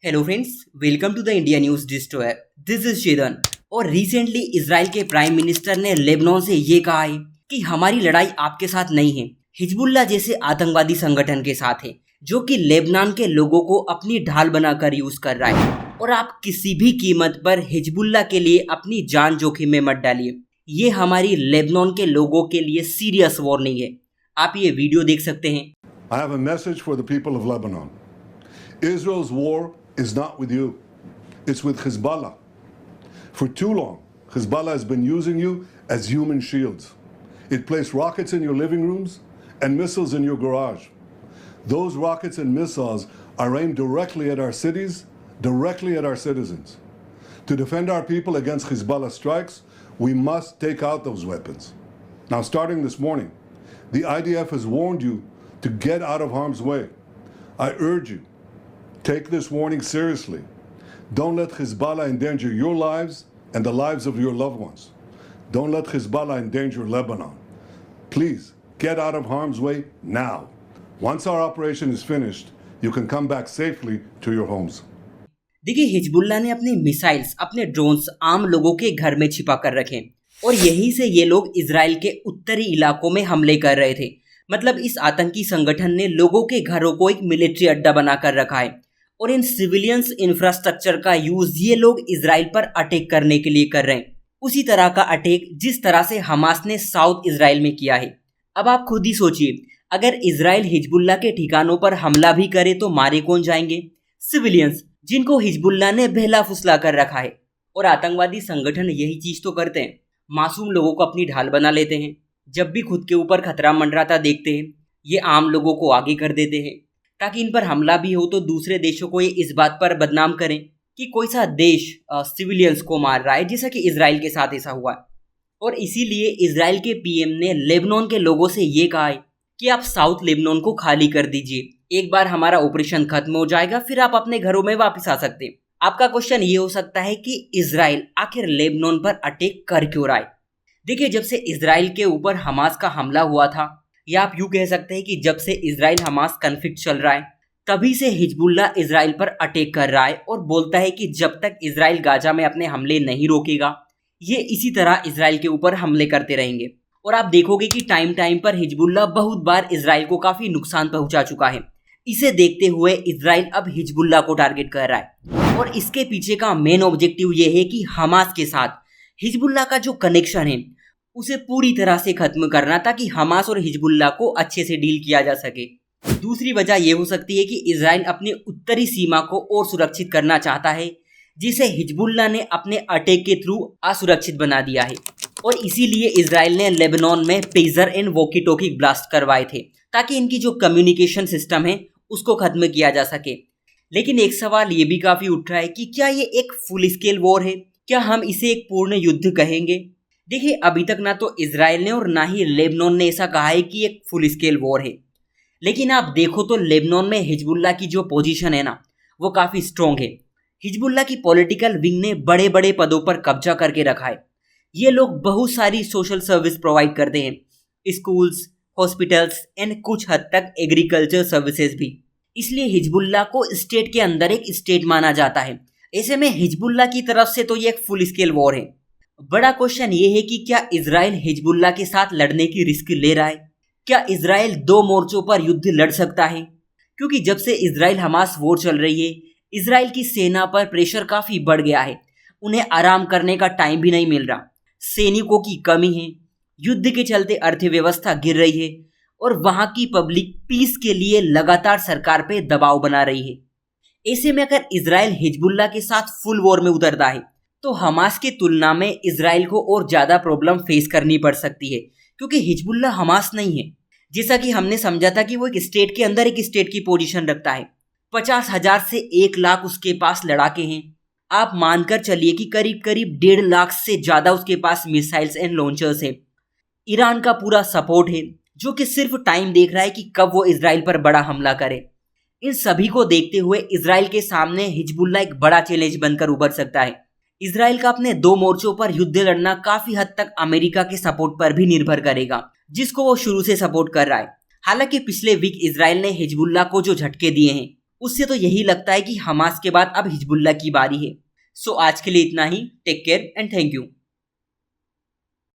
Hello friends, welcome to the India News Destroyer. This is शेदन। और recently Israel के prime minister ने Lebanon से ये कहा है कि हमारी लड़ाई आपके साथ नहीं है, हिजबुल्लाह जैसे आतंकवादी संगठन के साथ है, जो कि लेबनान के लोगों को अपनी ढाल बनाकर यूज कर रहा है। और आप किसी भी कीमत पर हिजबुल्लाह के लिए अपनी जान जोखिम में मत डालिए। ये हमारी लेबनान के लोगों के लिए सीरियस वार्निंग है। आप ये वीडियो देख सकते हैं। I have a message for the people of Lebanon. Israel's war is not with you. It's with Hezbollah. For too long, Hezbollah has been using you as human shields. It placed rockets in your living rooms and missiles in your garage. Those rockets and missiles are aimed directly at our cities, directly at our citizens. To defend our people against Hezbollah strikes, we must take out those weapons. Now, starting this morning, the IDF has warned you to get out of harm's way. I urge you, take this warning seriously. Don't let Hezbollah endanger your lives and the lives of your loved ones. Don't let Hezbollah endanger Lebanon. Please, get out of harm's way now. Once our operation is finished, you can come back safely to your homes. देखिए, Hezbollah ने अपने missiles, अपने drones आम लोगों के घर में छिपा कर रखे और यहीं से ये लोग इजराइल के उत्तरी इलाकों में हमले कर रहे थे। मतलब इस आतंकी संगठन ने लोगों के घरों को एक मिलिट्री अड्डा बनाकर रखा है और इन सिविलियंस इंफ्रास्ट्रक्चर का यूज ये लोग इजराइल पर अटैक करने के लिए कर रहे हैं। उसी तरह का अटैक जिस तरह से हमास ने साउथ इजराइल में किया है। अब आप खुद ही सोचिए, अगर इजराइल हिजबुल्लाह के ठिकानों पर हमला भी करे तो मारे कौन जाएंगे? सिविलियंस, जिनको हिजबुल्लाह ने बहला फुसला कर रखा है। और आतंकवादी संगठन यही चीज तो करते हैं, मासूम लोगों को अपनी ढाल बना लेते हैं। जब भी खुद के ऊपर खतरा मंडराता देखते हैं, ये आम लोगों को आगे कर देते हैं ताकि इन पर हमला भी हो तो दूसरे देशों को ये इस बात पर बदनाम करें कि कोई सा देश सिविलियंस को मार रहा है, जैसा कि इजराइल के साथ ऐसा हुआ है। और इसीलिए इजराइल के पीएम ने लेबनान के लोगों से ये कहा है कि आप साउथ लेबनान को खाली कर दीजिए। एक बार हमारा ऑपरेशन खत्म हो जाएगा, फिर आप अपने घरों में वापस आ सकते हैं। आपका क्वेश्चन ये हो सकता है कि इजराइल आखिर लेबनान पर अटैक कर क्यों रहा है? देखिए, जब से इजराइल के ऊपर हमास का हमला हुआ था, या आप यूं कह सकते हैं कि जब से इजराइल हमास कन्फ्लिक्ट चल रहा है, तभी से हिजबुल्लाह इजराइल पर अटैक कर रहा है और बोलता है कि जब तक इजराइल गाजा में अपने हमले नहीं रोकेगा, ये इसी तरह इजराइल के ऊपर हमले करते रहेंगे। और आप देखोगे कि टाइम टाइम पर हिजबुल्लाह बहुत बार इजराइल को काफी नुकसान पहुंचा चुका है। इसे देखते हुए इजराइल अब हिजबुल्लाह को टारगेट कर रहा है और इसके पीछे का मेन ऑब्जेक्टिव ये है कि हमास के साथ हिजबुल्लाह का जो कनेक्शन है उसे पूरी तरह से खत्म करना, ताकि हमास और हिजबुल्लाह को अच्छे से डील किया जा सके। दूसरी वजह यह हो सकती है कि इजराइल अपनी उत्तरी सीमा को और सुरक्षित करना चाहता है, जिसे हिजबुल्लाह ने अपने अटैक के थ्रू असुरक्षित बना दिया है। और इसीलिए इजराइल ने लेबनान में pager and walkie talkie blast करवाए थे ताकि इनकी जो कम्युनिकेशन सिस्टम है उसको खत्म किया जा सके। लेकिन एक सवाल ये भी काफी उठ रहा है कि क्या ये एक फुल स्केल वॉर है? क्या हम इसे एक पूर्ण युद्ध कहेंगे? देखिए, अभी तक ना तो इजराइल ने और ना ही लेबनान ने ऐसा कहा है कि एक फुल स्केल वॉर है। लेकिन आप देखो तो लेबनान में हिजबुल्लाह की जो पोजीशन है ना, वो काफी स्ट्रॉन्ग है। हिजबुल्लाह की पॉलिटिकल विंग ने बड़े बड़े पदों पर कब्जा करके रखा है। ये लोग बहुत सारी सोशल सर्विस प्रोवाइड करते हैं, स्कूल्स, हॉस्पिटल्स एंड कुछ हद तक एग्रीकल्चर सर्विसेज भी। इसलिए हिजबुल्लाह को स्टेट के अंदर एक स्टेट माना जाता है। ऐसे में हिजबुल्लाह की तरफ से तो ये एक फुल स्केल वॉर है। बड़ा क्वेश्चन ये है कि क्या इजराइल हिजबुल्लाह के साथ लड़ने की रिस्क ले रहा है? क्या इजराइल दो मोर्चों पर युद्ध लड़ सकता है? क्योंकि जब से इजराइल हमास वॉर चल रही है, इजराइल की सेना पर प्रेशर काफी बढ़ गया है। उन्हें आराम करने का टाइम भी नहीं मिल रहा। सैनिकों की कमी है, युद्ध के चलते अर्थव्यवस्था गिर रही है और वहां की पब्लिक पीस के लिए लगातार सरकार पे दबाव बना रही है। ऐसे में अगर इजराइल हिजबुल्लाह के साथ फुल वॉर में उतरता है तो हमास की तुलना में इजराइल को और ज्यादा प्रॉब्लम फेस करनी पड़ सकती है, क्योंकि हिजबुल्लाह हमास नहीं है। जैसा कि हमने समझा था कि वो एक स्टेट के अंदर एक स्टेट की पोजीशन रखता है। 50,000 से 1 लाख उसके पास लड़ाके हैं। आप मानकर चलिए कि करीब करीब 1.5 लाख से ज्यादा उसके पास मिसाइल्स एंड लॉन्चर्स हैं। ईरान का पूरा सपोर्ट है, जो कि सिर्फ टाइम देख रहा है कि कब वो इजराइल पर बड़ा हमला करे। इन सभी को देखते हुए इजराइल के सामने हिजबुल्लाह एक बड़ा चैलेंज बनकर उभर सकता है। इजराइल का अपने दो मोर्चों पर युद्ध लड़ना काफी हद तक अमेरिका के सपोर्ट पर भी निर्भर करेगा, जिसको वो शुरू से सपोर्ट कर रहा है। हालांकि पिछले वीक इजराइल ने हिजबुल्लाह को जो झटके दिए हैं उससे तो यही लगता है कि हमास के बाद अब हिजबुल्लाह की बारी है। सो आज के लिए इतना ही। Take care and thank you.